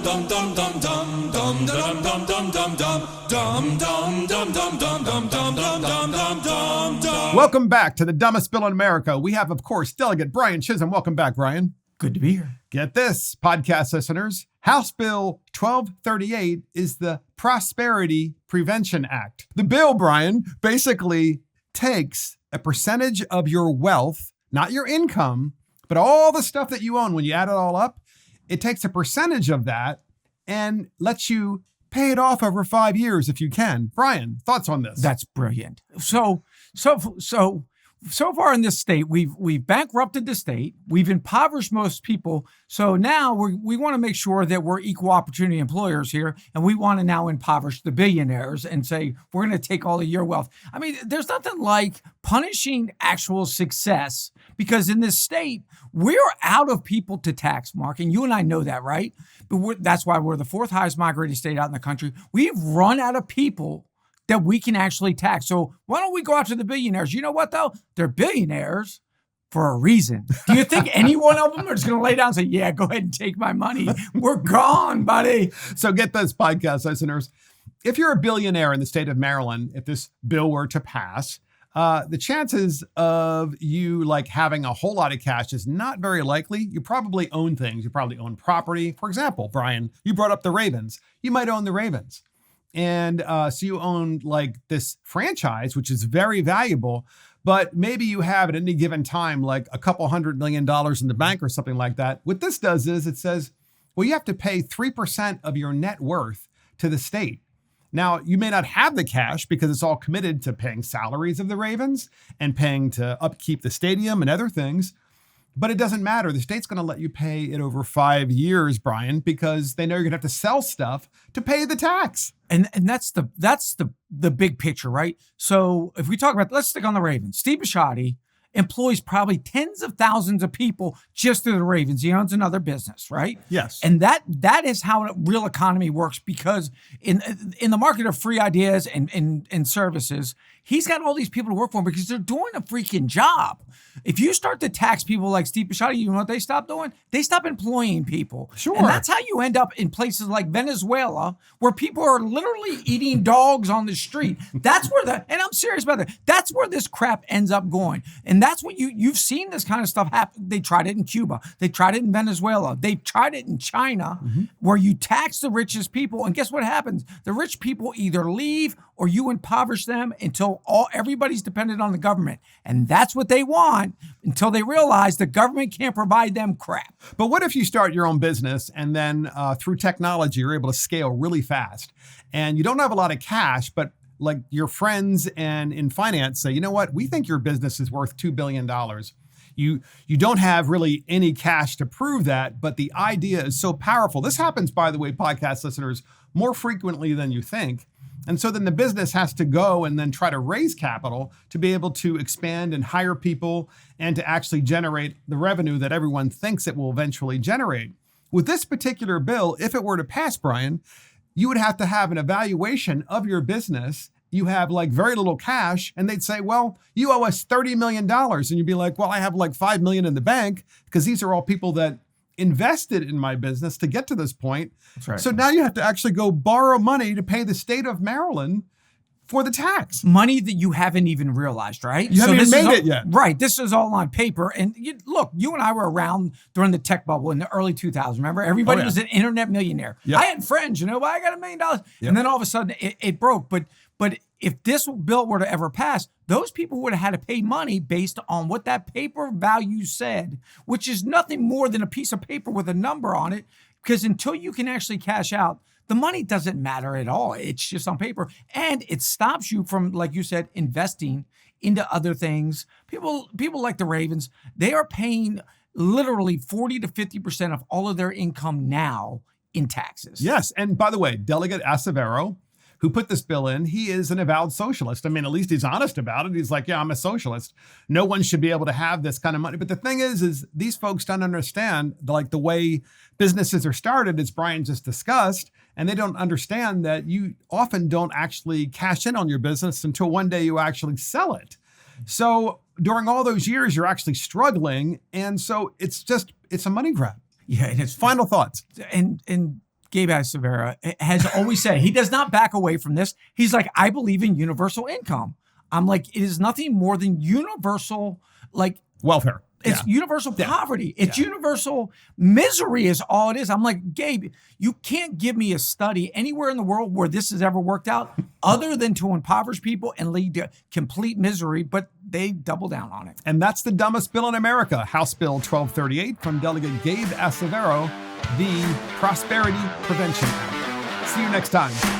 Welcome back to the dumbest bill in America. We have, of course, Delegate Brian Chisholm. Welcome back, Brian. Good to be here. Get this, podcast listeners. House Bill 1238 is the Prosperity Prevention Act. The bill, Brian, basically takes a percentage of your wealth, not your income, but all the stuff that you own. When you add it all up, it takes a percentage of that and lets you pay it off over 5 years if you can. Brian, thoughts on this? That's brilliant. So far in this state, we've bankrupted the state. We've impoverished most people. So now we want to make sure that we're equal opportunity employers here. And we want to now impoverish the billionaires and say, we're going to take all of your wealth. I mean, there's nothing like punishing actual success, because in this state, we're out of people to tax, Mark. And you and I know that, right? But that's why we're the fourth highest migrating state out in the country. We've run out of people that we can actually tax. So why don't we go after the billionaires? You know what, though? They're billionaires for a reason. Do you think any one of them are just going to lay down and say, yeah, go ahead and take my money? We're gone, buddy. So get this, podcast listeners. If you're a billionaire in the state of Maryland, if this bill were to pass, the chances of you having a whole lot of cash is not very likely. You probably own things. You probably own property. For example, Brian, you brought up the Ravens. You might own the Ravens. And so you own this franchise, which is very valuable, but maybe you have at any given time a couple $100 million in the bank or something like that. What this does is it says, well, you have to pay 3% of your net worth to the state. Now, you may not have the cash because it's all committed to paying salaries of the Ravens and paying to upkeep the stadium and other things. But it doesn't matter. The state's going to let you pay it over 5 years, Brian, because they know you're going to have to sell stuff to pay the tax. And that's the big picture, right? So if we talk about, let's stick on the Ravens. Steve Bisciotti employs probably tens of thousands of people just through the Ravens. He owns another business, right? Yes. And that is how a real economy works, because in the market of free ideas and services, he's got all these people to work for him because they're doing a freaking job. If you start to tax people like Steve Bisciotti, you know what they stop doing? They stop employing people. Sure. And that's how you end up in places like Venezuela, where people are literally eating dogs on the street. That's where and I'm serious about that, that's where this crap ends up going. And that's what you've seen this kind of stuff happen. They tried it in Cuba. They tried it in Venezuela. They've tried it in China, where you tax the richest people. And guess what happens? The rich people either leave or you impoverish them until everybody's dependent on the government. And that's what they want until they realize the government can't provide them crap. But what if you start your own business and then through technology, you're able to scale really fast and you don't have a lot of cash, but your friends and in finance say, you know what, we think your business is worth $2 billion. You don't have really any cash to prove that, but the idea is so powerful. This happens, by the way, podcast listeners, more frequently than you think. And so then the business has to go and then try to raise capital to be able to expand and hire people and to actually generate the revenue that everyone thinks it will eventually generate. With this particular bill, if it were to pass, Brian, you would have to have an evaluation of your business. You have very little cash, and they'd say, well, you owe us $30 million. And you'd be like, well, I have $5 million in the bank because these are all people that invested in my business to get to this point. That's right. So now you have to actually go borrow money to pay the state of Maryland for the tax. Money that you haven't even realized, right? You haven't even made it yet. Right. This is all on paper. And look, you and I were around during the tech bubble in the early 2000s. Remember? Everybody was an internet millionaire. Yep. I had friends, I got $1 million. Yep. And then all of a sudden it broke. But if this bill were to ever pass, those people would have had to pay money based on what that paper value said, which is nothing more than a piece of paper with a number on it. Because until you can actually cash out, the money doesn't matter at all. It's just on paper. And it stops you from, like you said, investing into other things. People like the Ravens, they are paying literally 40 to 50% of all of their income now in taxes. Yes. And by the way, Delegate Acevero, who put this bill in, he is an avowed socialist. I mean, at least he's honest about it. He's like, yeah, I'm a socialist. No one should be able to have this kind of money. But the thing is these folks don't understand the way businesses are started, as Brian just discussed, and they don't understand that you often don't actually cash in on your business until one day you actually sell it. So during all those years, you're actually struggling. And so it's a money grab. Yeah. And it's final thoughts. And Gabe Acevera has always said he does not back away from this. He's like, I believe in universal income. I'm like, it is nothing more than universal, like welfare. It's universal poverty. It's universal misery is all it is. I'm like, Gabe, you can't give me a study anywhere in the world where this has ever worked out other than to impoverish people and lead to complete misery, but they double down on it. And that's the dumbest bill in America, House Bill 1238 from Delegate Gabe Acevero, the Prosperity Prevention Act. See you next time.